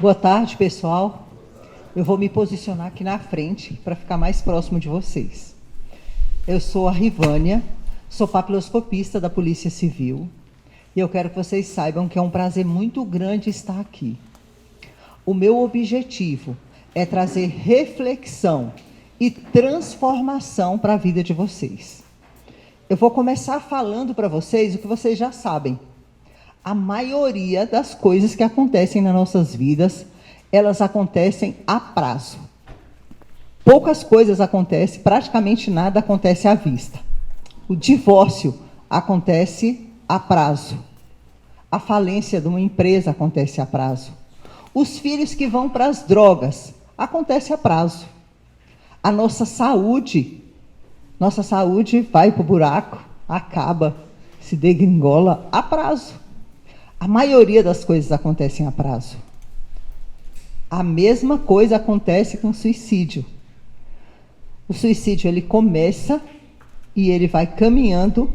Boa tarde, pessoal. Eu vou me posicionar aqui na frente para ficar mais próximo de vocês. Eu sou a Rivânia, sou papiloscopista da Polícia Civil e eu quero que vocês saibam que é um prazer muito grande estar aqui. O meu objetivo é trazer reflexão e transformação para a vida de vocês. Eu vou começar falando para vocês o que vocês já sabem. A maioria das coisas que acontecem nas nossas vidas, elas acontecem a prazo. Poucas coisas acontecem, praticamente nada acontece à vista. O divórcio acontece a prazo. A falência de uma empresa acontece a prazo. Os filhos que vão para as drogas, acontece a prazo. A nossa saúde vai para o buraco, acaba, se degringola a prazo. A maioria das coisas acontecem a prazo. A mesma coisa acontece com o suicídio. O suicídio, ele começa e ele vai caminhando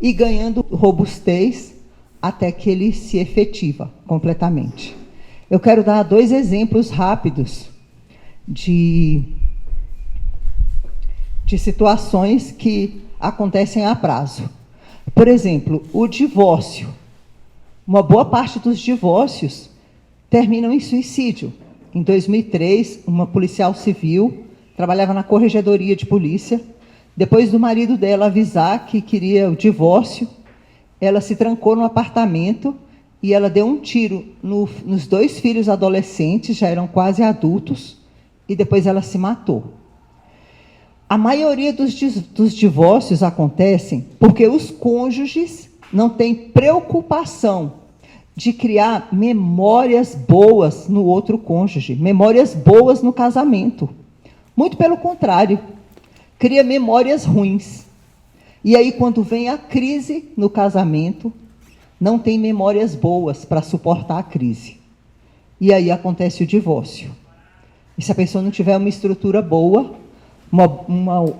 e ganhando robustez até que ele se efetiva completamente. Eu quero dar 2 exemplos rápidos de situações que acontecem a prazo. Por exemplo, o divórcio. Uma boa parte dos divórcios terminam em suicídio. Em 2003, uma policial civil trabalhava na corregedoria de polícia. Depois do marido dela avisar que queria o divórcio, ela se trancou no apartamento e ela deu um tiro nos 2 filhos adolescentes, já eram quase adultos, e depois ela se matou. A maioria dos divórcios acontecem porque os cônjuges não têm preocupação de criar memórias boas no outro cônjuge, memórias boas no casamento. Muito pelo contrário, cria memórias ruins. E aí, quando vem a crise no casamento, não tem memórias boas para suportar a crise. E aí acontece o divórcio. E se a pessoa não tiver uma estrutura boa,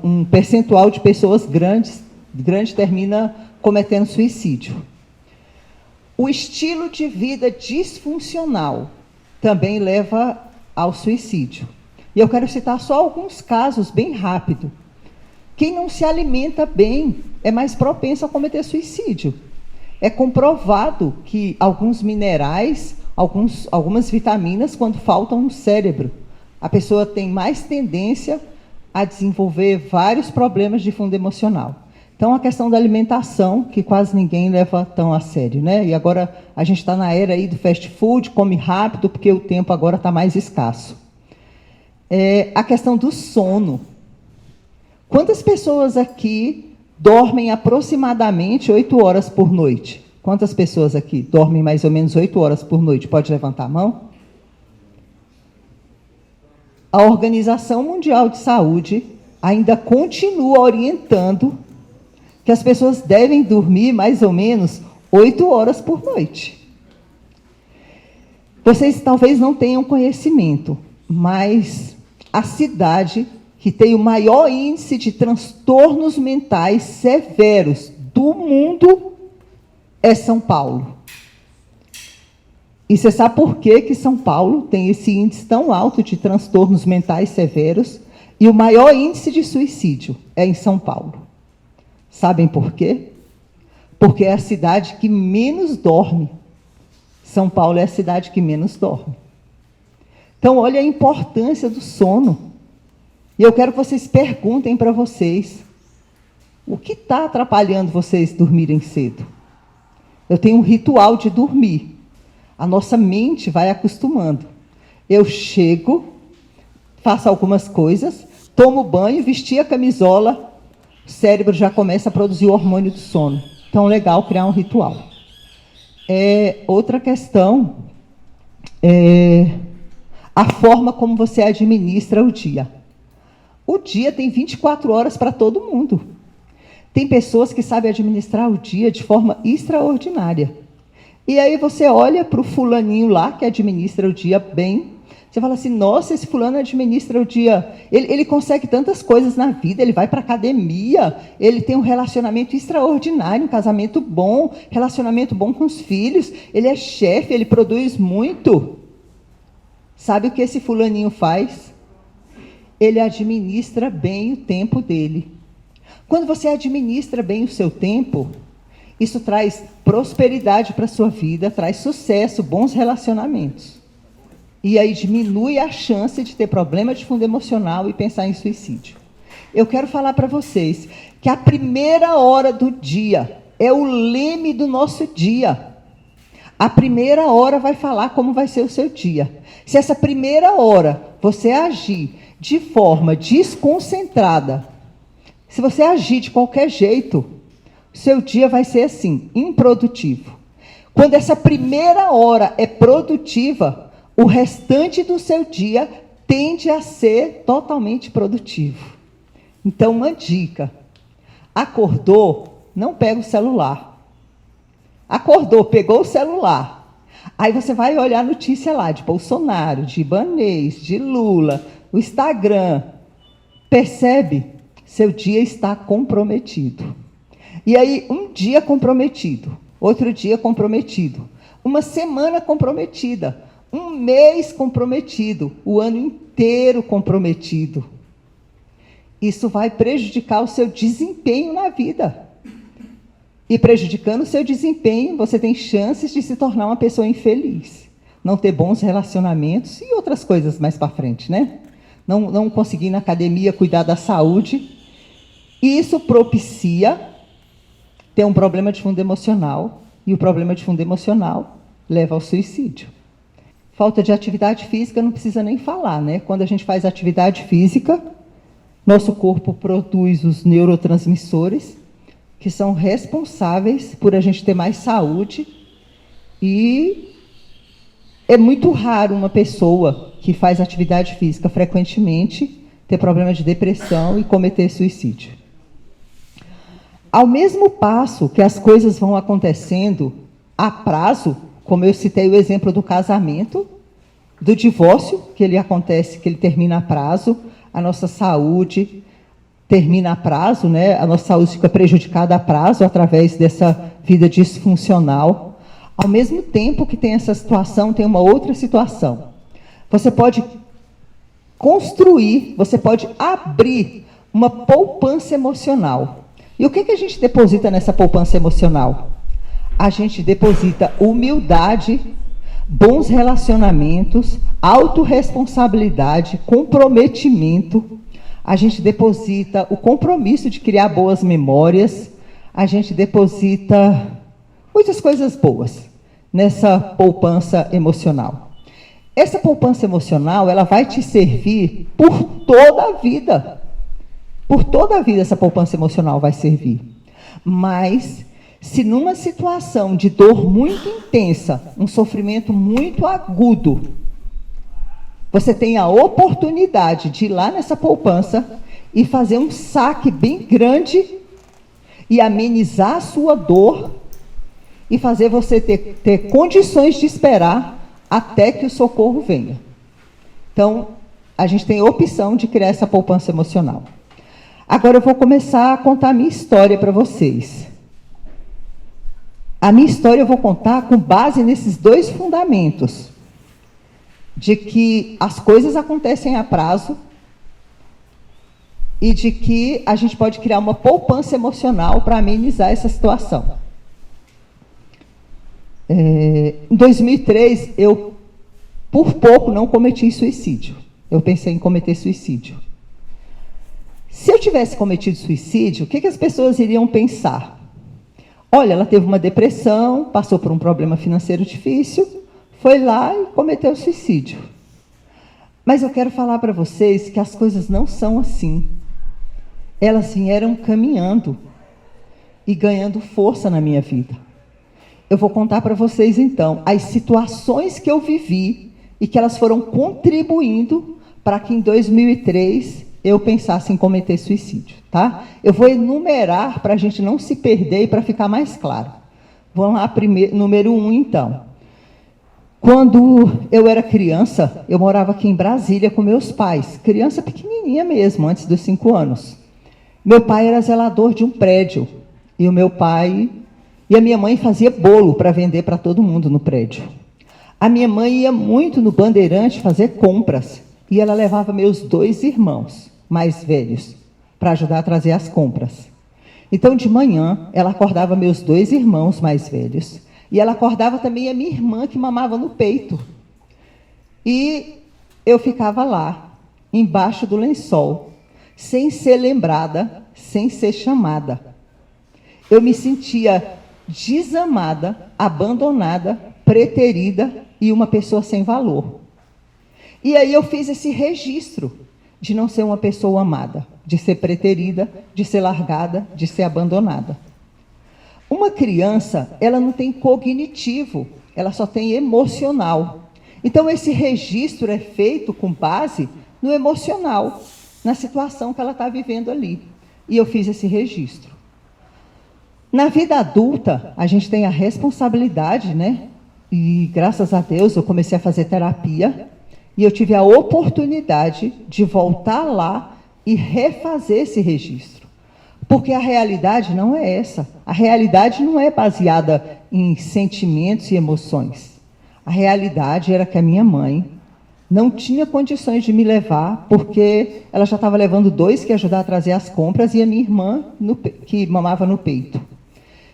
um percentual de pessoas grande termina cometendo suicídio. O estilo de vida disfuncional também leva ao suicídio. E eu quero citar só alguns casos bem rápido. Quem não se alimenta bem é mais propenso a cometer suicídio. É comprovado que alguns minerais, algumas vitaminas, quando faltam no cérebro, a pessoa tem mais tendência a desenvolver vários problemas de fundo emocional. Então, a questão da alimentação, que quase ninguém leva tão a sério, né? E agora a gente está na era aí do fast food, come rápido, porque o tempo agora está mais escasso. A questão do sono. Quantas pessoas aqui dormem aproximadamente 8 horas por noite? Quantas pessoas aqui dormem mais ou menos 8 horas por noite? Pode levantar a mão? A Organização Mundial de Saúde ainda continua orientando que as pessoas devem dormir mais ou menos 8 horas por noite. Vocês talvez não tenham conhecimento, mas a cidade que tem o maior índice de transtornos mentais severos do mundo é São Paulo. E você sabe por que São Paulo tem esse índice tão alto de transtornos mentais severos e o maior índice de suicídio é em São Paulo? Sabem por quê? Porque é a cidade que menos dorme. São Paulo é a cidade que menos dorme. Então, olha a importância do sono. E eu quero que vocês perguntem para vocês, o que está atrapalhando vocês dormirem cedo? Eu tenho um ritual de dormir. A nossa mente vai acostumando. Eu chego, faço algumas coisas, tomo banho, vesti a camisola, o cérebro já começa a produzir o hormônio do sono. Então, legal criar um ritual. Outra questão é a forma como você administra o dia. O dia tem 24 horas para todo mundo. Tem pessoas que sabem administrar o dia de forma extraordinária. E aí você olha para o fulaninho lá, que administra o dia bem, você fala assim, nossa, esse fulano administra o dia, ele consegue tantas coisas na vida, ele vai para a academia, ele tem um relacionamento extraordinário, um casamento bom, relacionamento bom com os filhos, ele é chefe, ele produz muito. Sabe o que esse fulaninho faz? Ele administra bem o tempo dele. Quando você administra bem o seu tempo, isso traz prosperidade para a sua vida, traz sucesso, bons relacionamentos. E aí diminui a chance de ter problema de fundo emocional e pensar em suicídio. Eu quero falar para vocês que a primeira hora do dia é o leme do nosso dia. A primeira hora vai falar como vai ser o seu dia. Se essa primeira hora você agir de forma desconcentrada, se você agir de qualquer jeito, seu dia vai ser assim, improdutivo. Quando essa primeira hora é produtiva, o restante do seu dia tende a ser totalmente produtivo. Então, uma dica: acordou, não pega o celular. Acordou, pegou o celular. Aí você vai olhar a notícia lá de Bolsonaro, de Ibanez, de Lula, o Instagram. Percebe? Seu dia está comprometido. E aí, um dia comprometido, outro dia comprometido, uma semana comprometida, um mês comprometido, o ano inteiro comprometido. Isso vai prejudicar o seu desempenho na vida. E prejudicando o seu desempenho, você tem chances de se tornar uma pessoa infeliz. Não ter bons relacionamentos e outras coisas mais para frente, né? Não conseguir ir na academia cuidar da saúde. E isso propicia ter um problema de fundo emocional. E o problema de fundo emocional leva ao suicídio. Falta de atividade física não precisa nem falar, né? Quando a gente faz atividade física, nosso corpo produz os neurotransmissores que são responsáveis por a gente ter mais saúde, e é muito raro uma pessoa que faz atividade física frequentemente ter problema de depressão e cometer suicídio. Ao mesmo passo que as coisas vão acontecendo a prazo, como eu citei o exemplo do casamento, do divórcio, que ele acontece, que ele termina a prazo, a nossa saúde termina a prazo, né? A nossa saúde fica prejudicada a prazo através dessa vida disfuncional. Ao mesmo tempo que tem essa situação, tem uma outra situação. Você pode construir, você pode abrir uma poupança emocional. E o que a gente deposita nessa poupança emocional? A gente deposita humildade, bons relacionamentos, autorresponsabilidade, comprometimento. A gente deposita o compromisso de criar boas memórias, a gente deposita muitas coisas boas nessa poupança emocional. Essa poupança emocional, ela vai te servir por toda a vida. Por toda a vida essa poupança emocional vai servir. Mas, se numa situação de dor muito intensa, um sofrimento muito agudo, você tem a oportunidade de ir lá nessa poupança e fazer um saque bem grande e amenizar a sua dor e fazer você ter condições de esperar até que o socorro venha. Então, a gente tem a opção de criar essa poupança emocional. Agora eu vou começar a contar a minha história para vocês. A minha história eu vou contar com base nesses dois fundamentos, de que as coisas acontecem a prazo e de que a gente pode criar uma poupança emocional para amenizar essa situação. Em 2003, eu, por pouco, não cometi suicídio. Eu pensei em cometer suicídio. Se eu tivesse cometido suicídio, o que as pessoas iriam pensar? Olha, ela teve uma depressão, passou por um problema financeiro difícil, foi lá e cometeu suicídio. Mas eu quero falar para vocês que as coisas não são assim. Elas vieram caminhando e ganhando força na minha vida. Eu vou contar para vocês, então, as situações que eu vivi e que elas foram contribuindo para que em 2003 eu pensasse em cometer suicídio, tá? Eu vou enumerar para a gente não se perder e para ficar mais claro. Vamos lá, número 1, então. Quando eu era criança, eu morava aqui em Brasília com meus pais, criança pequenininha mesmo, antes dos 5 anos. Meu pai era zelador de um prédio, e a minha mãe fazia bolo para vender para todo mundo no prédio. A minha mãe ia muito no Bandeirante fazer compras, e ela levava meus 2 irmãos mais velhos para ajudar a trazer as compras. Então, de manhã, ela acordava meus 2 irmãos mais velhos, e ela acordava também a minha irmã, que mamava no peito. E eu ficava lá, embaixo do lençol, sem ser lembrada, sem ser chamada. Eu me sentia desamada, abandonada, preterida e uma pessoa sem valor. E aí eu fiz esse registro de não ser uma pessoa amada, de ser preterida, de ser largada, de ser abandonada. Uma criança, ela não tem cognitivo, ela só tem emocional. Então, esse registro é feito com base no emocional, na situação que ela está vivendo ali. E eu fiz esse registro. Na vida adulta, a gente tem a responsabilidade, né? E, graças a Deus, eu comecei a fazer terapia e eu tive a oportunidade de voltar lá e refazer esse registro. Porque a realidade não é essa. A realidade não é baseada em sentimentos e emoções. A realidade era que a minha mãe não tinha condições de me levar, porque ela já estava levando 2 que ajudavam a trazer as compras e a minha irmã que mamava no peito.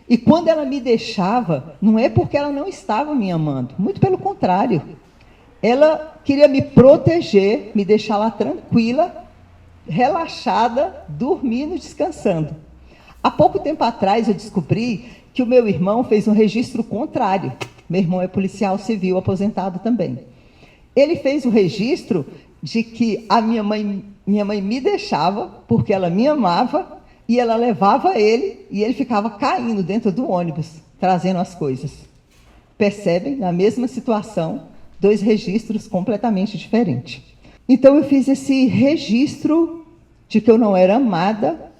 E quando ela me deixava, não é porque ela não estava me amando, muito pelo contrário. Ela queria me proteger, me deixar lá tranquila, relaxada, dormindo, descansando. Há pouco tempo atrás eu descobri que o meu irmão fez um registro contrário. Meu irmão é policial civil, aposentado também. Ele fez o registro de que a minha mãe me deixava porque ela me amava e ela levava ele e ele ficava caindo dentro do ônibus, trazendo as coisas. Percebem? Na mesma situação, 2 registros completamente diferentes. Então eu fiz esse registro de que eu não era amada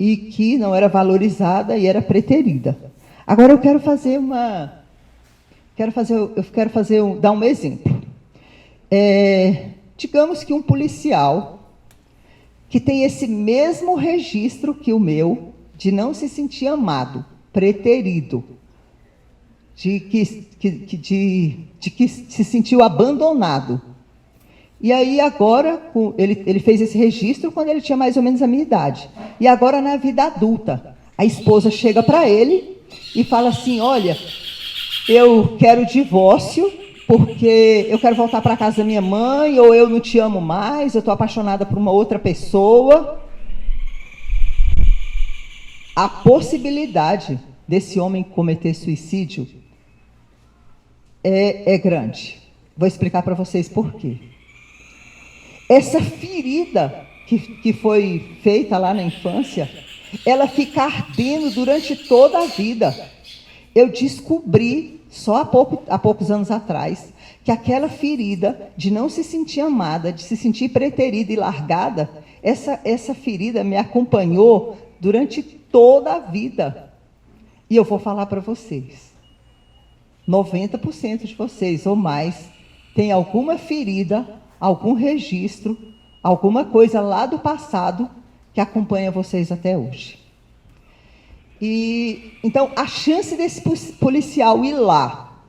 e que não era valorizada e era preterida. Agora eu quero dar um exemplo. Digamos que um policial que tem esse mesmo registro que o meu, de não se sentir amado, preterido, de que se sentiu abandonado. E aí agora, ele fez esse registro quando ele tinha mais ou menos a minha idade. E agora na vida adulta, a esposa chega para ele e fala assim, olha, eu quero divórcio, porque eu quero voltar para a casa da minha mãe, ou eu não te amo mais, eu estou apaixonada por uma outra pessoa. A possibilidade desse homem cometer suicídio é grande. Vou explicar para vocês por quê. Essa ferida que foi feita lá na infância, ela fica ardendo durante toda a vida. Eu descobri, só há poucos anos atrás, que aquela ferida de não se sentir amada, de se sentir preterida e largada, essa ferida me acompanhou durante toda a vida. E eu vou falar para vocês, 90% de vocês ou mais tem alguma ferida, algum registro, alguma coisa lá do passado que acompanha vocês até hoje. E então a chance desse policial ir lá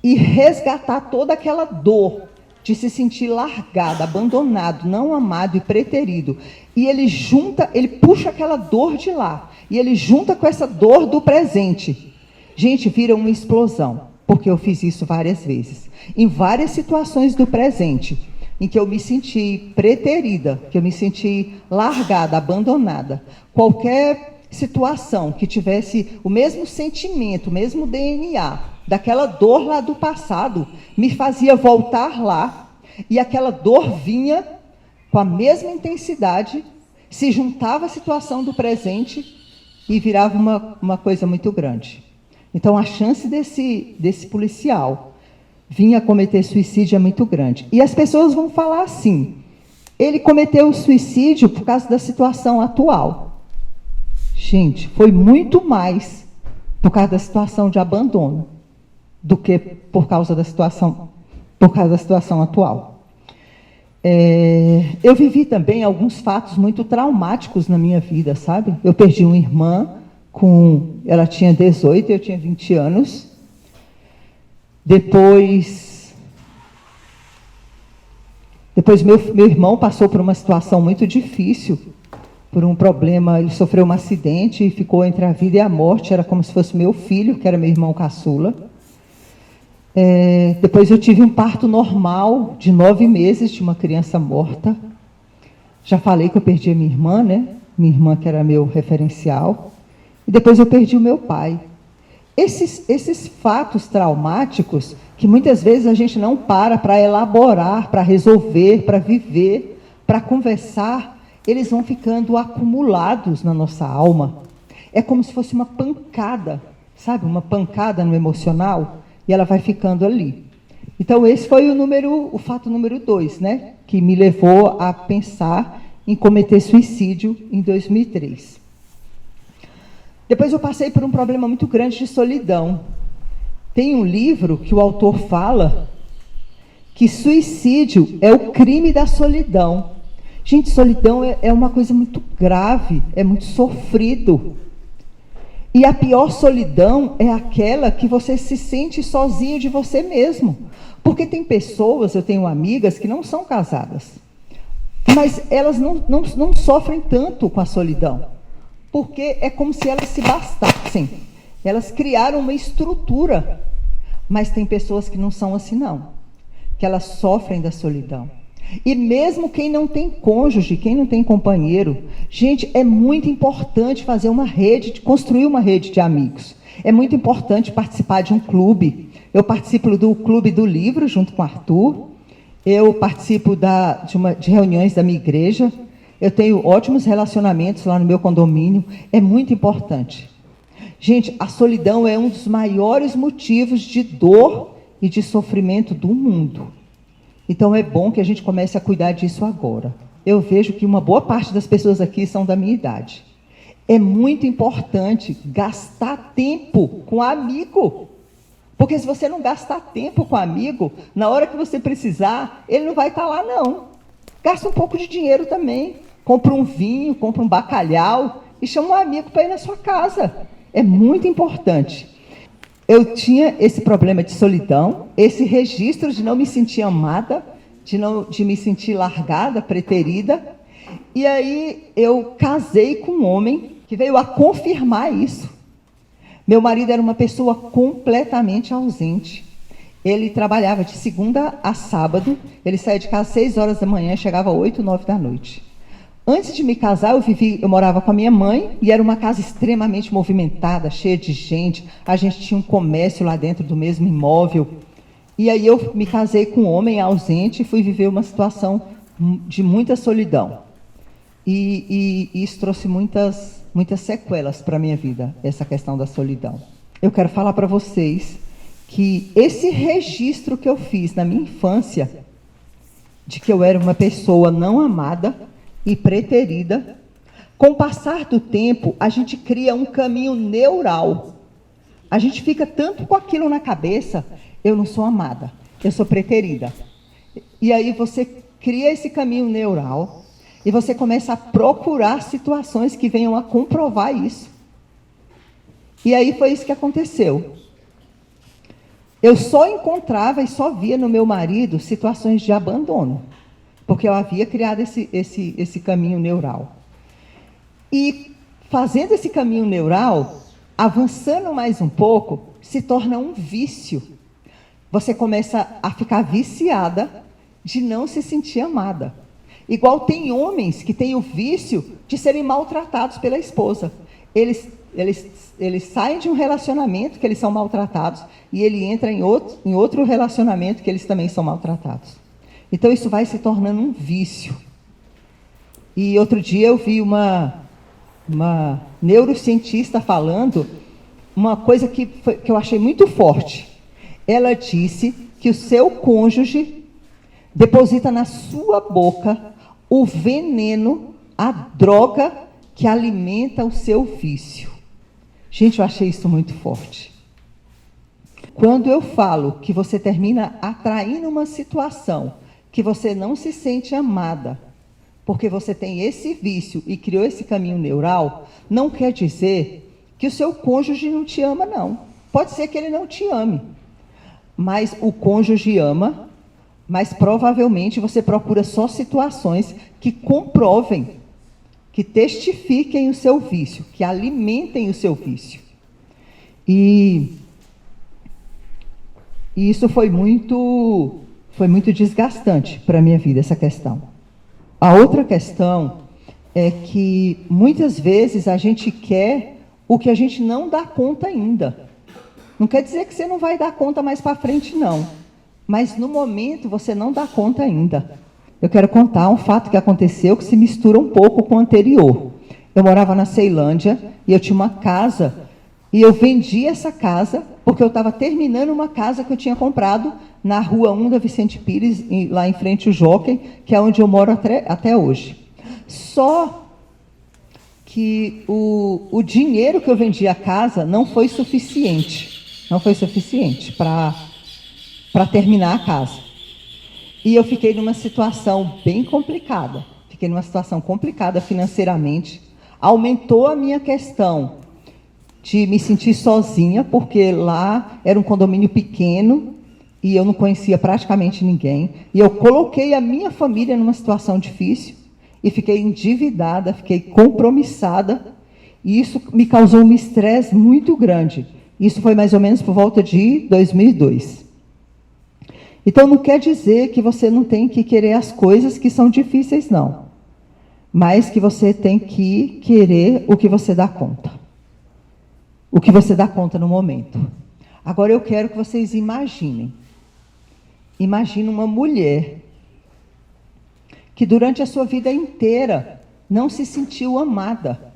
e resgatar toda aquela dor de se sentir largado, abandonado, não amado e preterido, e ele puxa aquela dor de lá e ele junta com essa dor do presente, gente, vira uma explosão, porque eu fiz isso várias vezes, em várias situações do presente, em que eu me senti preterida, que eu me senti largada, abandonada, qualquer situação que tivesse o mesmo sentimento, o mesmo DNA, daquela dor lá do passado, me fazia voltar lá, e aquela dor vinha com a mesma intensidade, se juntava à situação do presente e virava uma coisa muito grande. Então, a chance desse policial vir a cometer suicídio é muito grande. E as pessoas vão falar assim, ele cometeu o suicídio por causa da situação atual. Gente, foi muito mais por causa da situação de abandono do que por causa da situação atual. Eu vivi também alguns fatos muito traumáticos na minha vida, sabe? Eu perdi uma irmã, ela tinha 18, eu tinha 20 anos. Depois meu irmão passou por uma situação muito difícil, por um problema, ele sofreu um acidente e ficou entre a vida e a morte, era como se fosse meu filho, que era meu irmão caçula. Depois eu tive um parto normal, de 9 meses, de uma criança morta. Já falei que eu perdi a minha irmã, né? Minha irmã que era meu referencial. E depois eu perdi o meu pai. Esses fatos traumáticos, que muitas vezes a gente não para elaborar, para resolver, para viver, para conversar, eles vão ficando acumulados na nossa alma. É como se fosse uma pancada, sabe? Uma pancada no emocional, e ela vai ficando ali. Então, esse foi o fato número 2, né? Que me levou a pensar em cometer suicídio em 2003. Depois eu passei por um problema muito grande de solidão. Tem um livro que o autor fala que suicídio é o crime da solidão. Gente, solidão é uma coisa muito grave, é muito sofrido. E a pior solidão é aquela que você se sente sozinho de você mesmo. Porque tem pessoas, eu tenho amigas que não são casadas, mas elas não sofrem tanto com a solidão, porque é como se elas se bastassem. Elas criaram uma estrutura, mas tem pessoas que não são assim não, que elas sofrem da solidão. E mesmo quem não tem cônjuge, quem não tem companheiro, gente, é muito importante fazer uma rede, construir uma rede de amigos. É muito importante participar de um clube. Eu participo do Clube do Livro, junto com o Arthur. Eu participo de reuniões da minha igreja. Eu tenho ótimos relacionamentos lá no meu condomínio. É muito importante. Gente, a solidão é um dos maiores motivos de dor e de sofrimento do mundo. Então, é bom que a gente comece a cuidar disso agora. Eu vejo que uma boa parte das pessoas aqui são da minha idade. É muito importante gastar tempo com amigo. Porque se você não gastar tempo com amigo, na hora que você precisar, ele não vai estar lá, não. Gasta um pouco de dinheiro também. Compra um vinho, compra um bacalhau e chama um amigo para ir na sua casa. É muito importante. Eu tinha esse problema de solidão, esse registro de não me sentir amada, de me sentir largada, preterida. E aí eu casei com um homem que veio a confirmar isso. Meu marido era uma pessoa completamente ausente. Ele trabalhava de segunda a sábado, ele saía de casa às 6 horas da manhã, chegava às 8, 9 da noite. Antes de me casar, eu morava com a minha mãe, e era uma casa extremamente movimentada, cheia de gente. A gente tinha um comércio lá dentro do mesmo imóvel. E aí eu me casei com um homem ausente e fui viver uma situação de muita solidão. E isso trouxe muitas sequelas para a minha vida, essa questão da solidão. Eu quero falar para vocês que esse registro que eu fiz na minha infância, de que eu era uma pessoa não amada e preterida, com o passar do tempo, a gente cria um caminho neural. A gente fica tanto com aquilo na cabeça, eu não sou amada, eu sou preterida. E aí você cria esse caminho neural e você começa a procurar situações que venham a comprovar isso. E aí foi isso que aconteceu. Eu só encontrava e só via no meu marido situações de abandono, porque eu havia criado esse caminho neural. E fazendo esse caminho neural, avançando mais um pouco, se torna um vício. Você começa a ficar viciada de não se sentir amada. Igual tem homens que têm o vício de serem maltratados pela esposa. Eles saem de um relacionamento que eles são maltratados e ele entra em outro relacionamento que eles também são maltratados. Então, isso vai se tornando um vício. E outro dia eu vi uma neurocientista falando uma coisa que eu achei muito forte. Ela disse que o seu cônjuge deposita na sua boca o veneno, a droga que alimenta o seu vício. Gente, eu achei isso muito forte. Quando eu falo que você termina atraindo uma situação que você não se sente amada, porque você tem esse vício e criou esse caminho neural, não quer dizer que o seu cônjuge não te ama, não. Pode ser que ele não te ame. mas o cônjuge ama, mas provavelmente você procura só situações que comprovem, que testifiquem o seu vício, que alimentem o seu vício. E isso foi muito desgastante para a minha vida, essa questão. A outra questão é que muitas vezes a gente quer o que a gente não dá conta ainda. Não quer dizer que você não vai dar conta mais para frente, não. Mas no momento você não dá conta ainda. Eu quero contar um fato que aconteceu que se mistura um pouco com o anterior. Eu morava na Ceilândia e eu tinha uma casa e eu vendi essa casa porque eu estava terminando uma casa que eu tinha comprado na Rua 1 da Vicente Pires, lá em frente ao Jockey, que é onde eu moro até hoje. Só que o dinheiro que eu vendi a casa não foi suficiente. Não foi suficiente para terminar a casa. E eu fiquei numa situação bem complicada. Fiquei numa situação complicada financeiramente. Aumentou a minha questão de me sentir sozinha, porque lá era um condomínio pequeno e eu não conhecia praticamente ninguém. E eu coloquei a minha família numa situação difícil e fiquei endividada, fiquei compromissada. E isso me causou um estresse muito grande. Isso foi mais ou menos por volta de 2002. Então, não quer dizer que você não tem que querer as coisas que são difíceis, não. Mas que você tem que querer o que você dá conta. O que você dá conta no momento. Agora, eu quero que vocês imaginem. Imagine uma mulher que durante a sua vida inteira não se sentiu amada.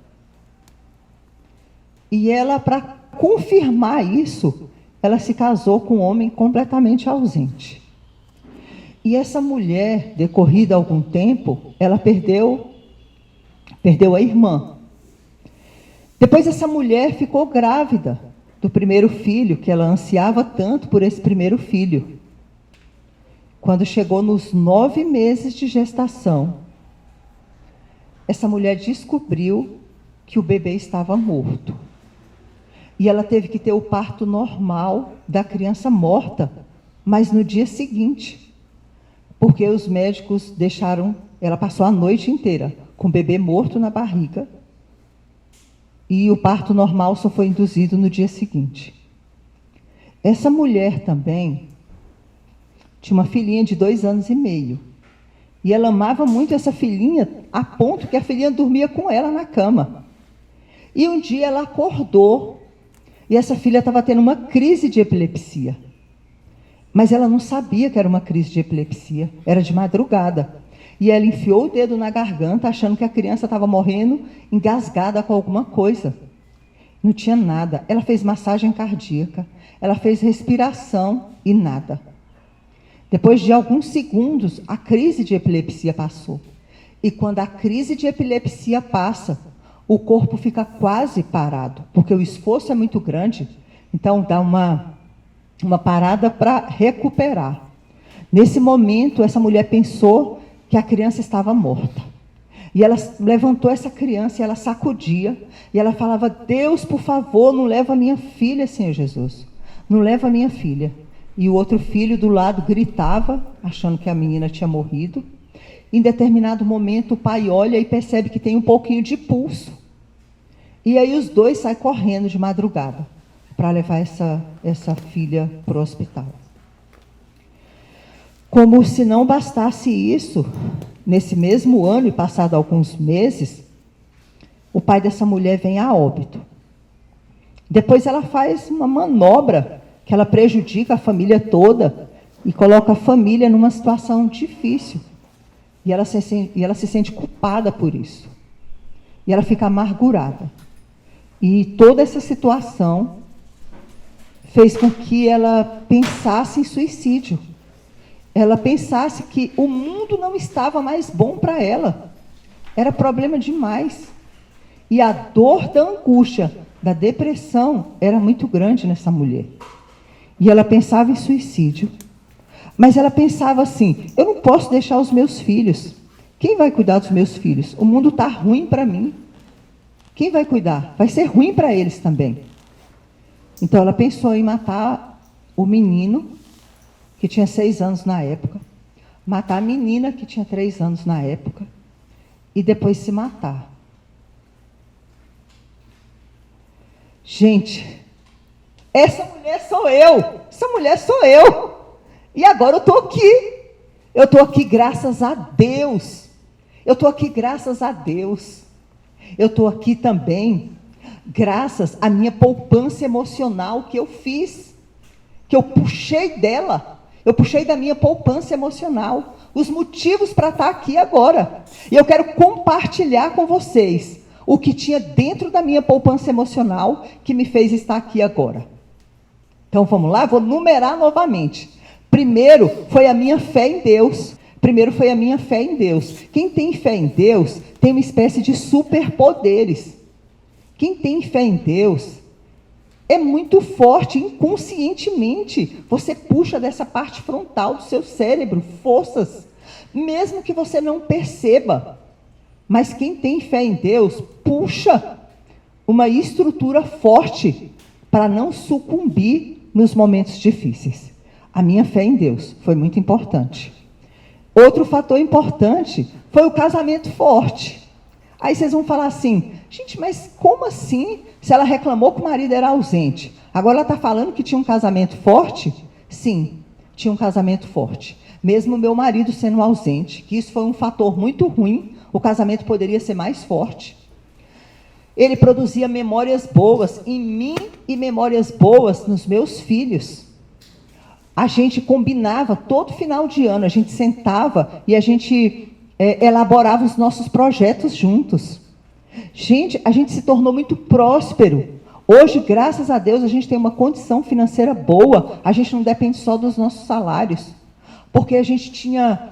E ela, para confirmar isso, ela se casou com um homem completamente ausente. E essa mulher, decorrido algum tempo, ela perdeu a irmã. Depois essa mulher ficou grávida do primeiro filho, que ela ansiava tanto por esse primeiro filho. Quando chegou nos 9 meses de gestação, essa mulher descobriu que o bebê estava morto. E ela teve que ter o parto normal da criança morta, mas no dia seguinte, porque os médicos deixaram, ela passou a noite inteira com o bebê morto na barriga, e o parto normal só foi induzido no dia seguinte. Essa mulher também tinha uma filhinha de 2 anos e meio, e ela amava muito essa filhinha, a ponto que a filhinha dormia com ela na cama. E um dia ela acordou, e essa filha estava tendo uma crise de epilepsia. Mas ela não sabia que era uma crise de epilepsia, era de madrugada. E ela enfiou o dedo na garganta, achando que a criança estava morrendo, engasgada com alguma coisa. Não tinha nada. Ela fez massagem cardíaca, ela fez respiração e nada. Depois de alguns segundos, a crise de epilepsia passou. E quando a crise de epilepsia passa, o corpo fica quase parado, porque o esforço é muito grande, então dá uma parada para recuperar. Nesse momento, essa mulher pensou que a criança estava morta. E ela levantou essa criança e ela sacudia, e ela falava: Deus, por favor, não leva a minha filha, Senhor Jesus. Não leva a minha filha. E o outro filho do lado gritava, achando que a menina tinha morrido. Em determinado momento, o pai olha e percebe que tem um pouquinho de pulso. E aí os dois saem correndo de madrugada para levar essa filha para o hospital. Como se não bastasse isso, nesse mesmo ano e passado alguns meses, o pai dessa mulher vem a óbito. Depois ela faz uma manobra que ela prejudica a família toda e coloca a família numa situação difícil. E ela se sente culpada por isso. E ela fica amargurada. E toda essa situação fez com que ela pensasse em suicídio. Ela pensasse que o mundo não estava mais bom para ela. Era problema demais. E a dor da angústia, da depressão, era muito grande nessa mulher. E ela pensava em suicídio. Mas ela pensava assim: eu não posso deixar os meus filhos. Quem vai cuidar dos meus filhos? O mundo está ruim para mim. Quem vai cuidar? Vai ser ruim para eles também. Então ela pensou em matar o menino que tinha 6 anos na época, matar a menina, que tinha 3 anos na época, e depois se matar. Gente, essa mulher sou eu, e agora eu estou aqui. Eu estou aqui graças a Deus. Eu estou aqui graças a Deus. Eu estou aqui também graças à minha poupança emocional que eu fiz, que eu puxei dela. Eu puxei da minha poupança emocional os motivos para estar aqui agora. E eu quero compartilhar com vocês o que tinha dentro da minha poupança emocional que me fez estar aqui agora. Então vamos lá, vou numerar novamente. Primeiro foi a minha fé em Deus. Quem tem fé em Deus tem uma espécie de superpoderes. Quem tem fé em Deus é muito forte, inconscientemente. Você puxa dessa parte frontal do seu cérebro forças, mesmo que você não perceba. Mas quem tem fé em Deus puxa uma estrutura forte para não sucumbir nos momentos difíceis. A minha fé em Deus foi muito importante. Outro fator importante foi o casamento forte. Aí vocês vão falar assim, gente, mas como assim? Se ela reclamou que o marido era ausente, agora ela está falando que tinha um casamento forte? Sim, tinha um casamento forte. Mesmo meu marido sendo ausente, que isso foi um fator muito ruim, o casamento poderia ser mais forte. Ele produzia memórias boas em mim e memórias boas nos meus filhos. A gente combinava, todo final de ano, a gente sentava e a gente elaborava os nossos projetos juntos. Gente, a gente se tornou muito próspero. Hoje, graças a Deus, a gente tem uma condição financeira boa, a gente não depende só dos nossos salários, porque a gente tinha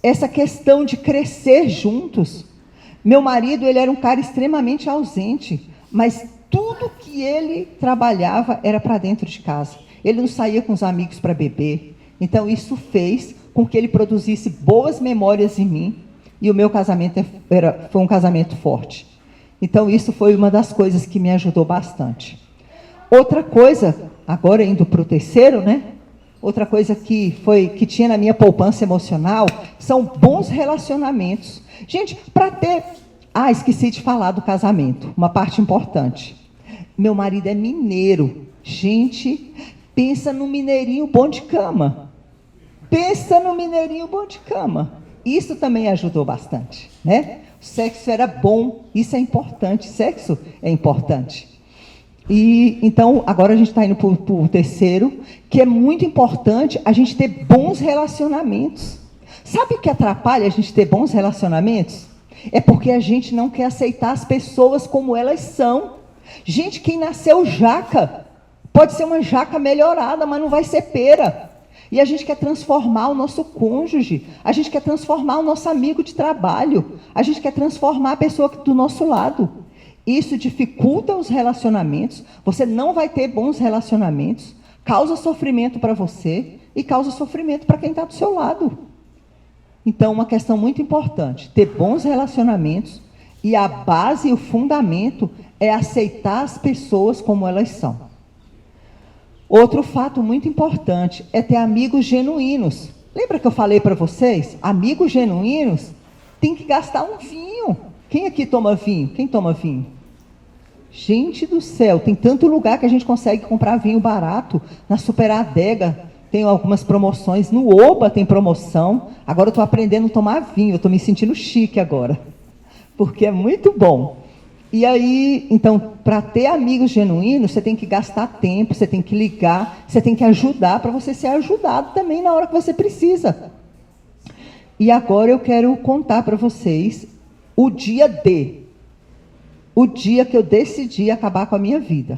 essa questão de crescer juntos. Meu marido, ele era um cara extremamente ausente, mas tudo que ele trabalhava era para dentro de casa. Ele não saía com os amigos para beber. Então, isso fez com que ele produzisse boas memórias em mim. E o meu casamento foi um casamento forte. Então, isso foi uma das coisas que me ajudou bastante. Outra coisa, agora indo para o terceiro, né? Outra coisa que tinha na minha poupança emocional são bons relacionamentos. Gente, para ter... esqueci de falar do casamento. Uma parte importante. Meu marido é mineiro. Gente... Pensa no mineirinho bom de cama. Isso também ajudou bastante, né? O sexo era bom, isso é importante. Sexo é importante. E então, agora a gente está indo para o terceiro, que é muito importante a gente ter bons relacionamentos. Sabe o que atrapalha a gente ter bons relacionamentos? É porque a gente não quer aceitar as pessoas como elas são. Gente, quem nasceu jaca... Pode ser uma jaca melhorada, mas não vai ser pera. E a gente quer transformar o nosso cônjuge, a gente quer transformar o nosso amigo de trabalho, a gente quer transformar a pessoa do nosso lado. Isso dificulta os relacionamentos, você não vai ter bons relacionamentos, causa sofrimento para você e causa sofrimento para quem está do seu lado. Então, uma questão muito importante, ter bons relacionamentos, e a base e o fundamento é aceitar as pessoas como elas são. Outro fato muito importante é ter amigos genuínos. Lembra que eu falei para vocês? Amigos genuínos tem que gastar um vinho. Quem aqui toma vinho? Quem toma vinho? Gente do céu, tem tanto lugar que a gente consegue comprar vinho barato. Na Super Adega tem algumas promoções, no Oba tem promoção. Agora eu estou aprendendo a tomar vinho, eu estou me sentindo chique agora, porque é muito bom. E aí, então, para ter amigos genuínos, você tem que gastar tempo, você tem que ligar, você tem que ajudar para você ser ajudado também na hora que você precisa. E agora eu quero contar para vocês o dia que eu decidi acabar com a minha vida.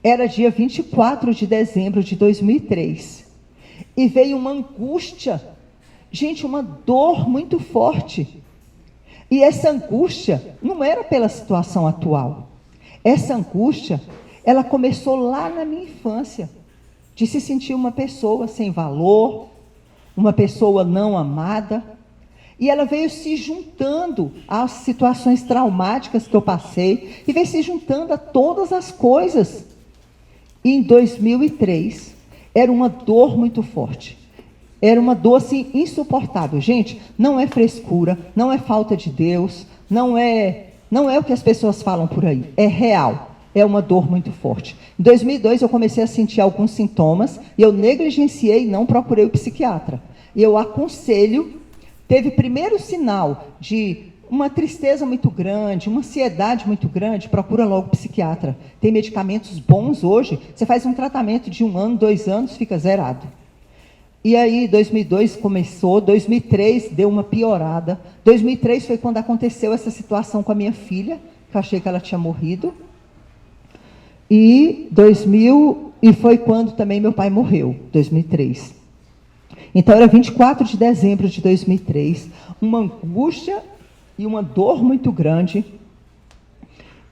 Era dia 24 de dezembro de 2003. E veio uma angústia, gente, uma dor muito forte. E essa angústia não era pela situação atual. Essa angústia, ela começou lá na minha infância, de se sentir uma pessoa sem valor, uma pessoa não amada. E ela veio se juntando às situações traumáticas que eu passei, e veio se juntando a todas as coisas. E em 2003, era uma dor muito forte. Era uma dor assim insuportável. Gente, não é frescura, não é falta de Deus, não é o que as pessoas falam por aí, é real. É uma dor muito forte. Em 2002 eu comecei a sentir alguns sintomas e eu negligenciei e não procurei o psiquiatra. E eu aconselho, teve primeiro sinal de uma tristeza muito grande, uma ansiedade muito grande, procura logo o psiquiatra. Tem medicamentos bons hoje, você faz um tratamento de 1 ano, 2 anos, fica zerado. E aí 2002 começou, 2003 deu uma piorada. 2003 foi quando aconteceu essa situação com a minha filha, que eu achei que ela tinha morrido. E foi quando também meu pai morreu, 2003. Então era 24 de dezembro de 2003, uma angústia e uma dor muito grande.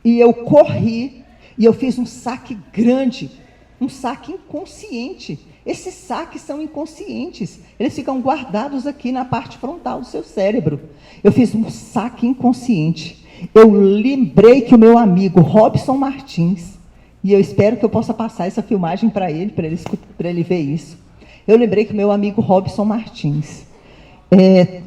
E eu corri e eu fiz um saque grande, um saque inconsciente. Esses saques são inconscientes, eles ficam guardados aqui na parte frontal do seu cérebro. Eu fiz um saque inconsciente. Eu lembrei que o meu amigo Robson Martins, e eu espero que eu possa passar essa filmagem para ele ver isso. Eu lembrei que meu amigo Robson Martins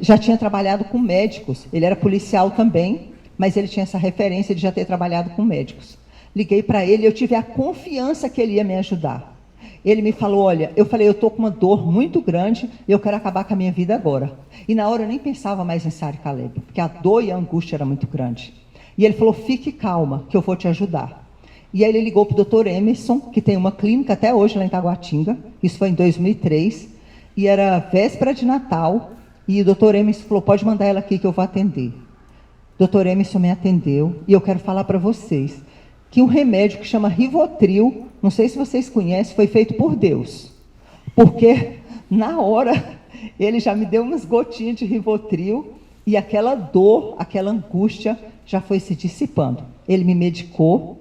já tinha trabalhado com médicos, ele era policial também, mas ele tinha essa referência de já ter trabalhado com médicos. Liguei para ele, eu tive a confiança que ele ia me ajudar. Ele me falou, olha, eu falei, eu estou com uma dor muito grande e eu quero acabar com a minha vida agora. E na hora eu nem pensava mais em Sara e Caleb, porque a dor e a angústia era muito grande. E ele falou, fique calma, que eu vou te ajudar. E aí ele ligou para o Dr. Emerson, que tem uma clínica até hoje lá em Taguatinga, isso foi em 2003, e era véspera de Natal, e o Dr. Emerson falou, pode mandar ela aqui que eu vou atender. O Dr. Emerson me atendeu, e eu quero falar para vocês que um remédio que chama Rivotril, não sei se vocês conhecem, foi feito por Deus, porque na hora ele já me deu umas gotinhas de Rivotril, e aquela dor, aquela angústia já foi se dissipando. Ele me medicou,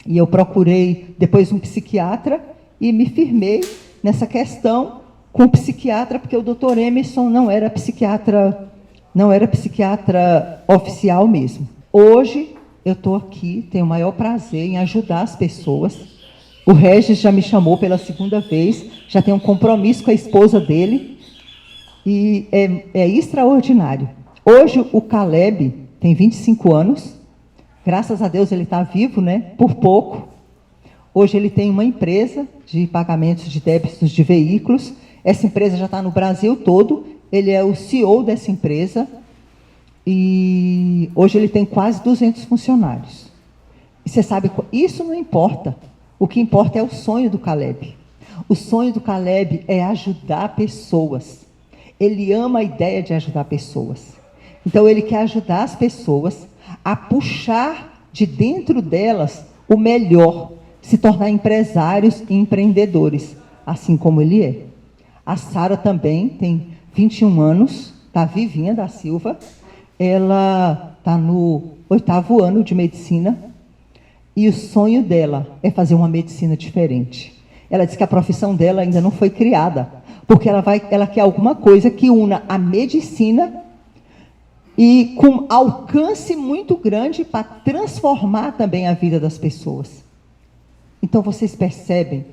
e eu procurei depois um psiquiatra e me firmei nessa questão com o psiquiatra, porque o Dr. Emerson não era psiquiatra oficial mesmo. Hoje eu estou aqui, tenho o maior prazer em ajudar as pessoas. O Regis já me chamou pela 2ª vez, já tem um compromisso com a esposa dele, e é extraordinário. Hoje o Caleb tem 25 anos, graças a Deus ele está vivo, né? Por pouco. Hoje ele tem uma empresa de pagamentos de débitos de veículos. Essa empresa já está no Brasil todo. Ele é o CEO dessa empresa. E hoje ele tem quase 200 funcionários. E você sabe, isso não importa. O que importa é o sonho do Caleb. O sonho do Caleb é ajudar pessoas. Ele ama a ideia de ajudar pessoas. Então ele quer ajudar as pessoas a puxar de dentro delas o melhor, se tornar empresários e empreendedores, assim como ele é. A Sara também tem 21 anos, está vivinha da Silva, ela está no 8º ano de medicina, e o sonho dela é fazer uma medicina diferente. Ela diz que a profissão dela ainda não foi criada, porque ela quer alguma coisa que una a medicina e com alcance muito grande para transformar também a vida das pessoas. Então vocês percebem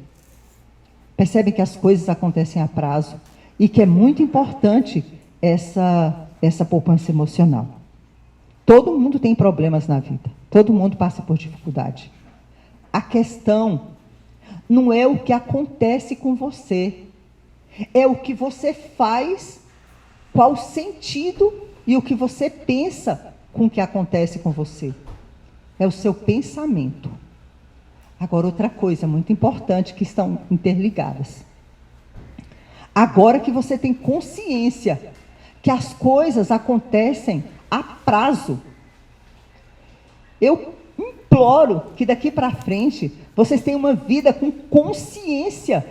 que as coisas acontecem a prazo e que é muito importante essa poupança emocional. Todo mundo tem problemas na vida, todo mundo passa por dificuldade. A questão não é o que acontece com você, é o que você faz, qual o sentido e o que você pensa com o que acontece com você. É o seu pensamento. Agora, outra coisa muito importante que estão interligadas. Agora que você tem consciência que as coisas acontecem a prazo, eu imploro que daqui para frente vocês tenham uma vida com consciência,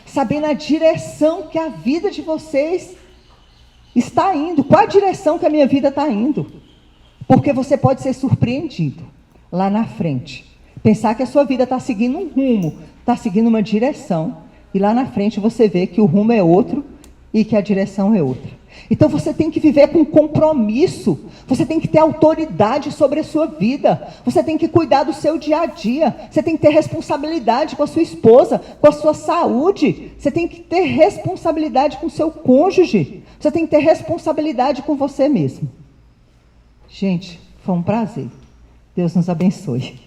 sabendo a direção que a vida de vocês está indo, qual a direção que a minha vida está indo, porque você pode ser surpreendido lá na frente, pensar que a sua vida está seguindo um rumo, está seguindo uma direção, e lá na frente você vê que o rumo é outro, e que a direção é outra. Então você tem que viver com compromisso, você tem que ter autoridade sobre a sua vida, você tem que cuidar do seu dia a dia, você tem que ter responsabilidade com a sua esposa, com a sua saúde, você tem que ter responsabilidade com o seu cônjuge, você tem que ter responsabilidade com você mesmo. Gente, foi um prazer. Deus nos abençoe.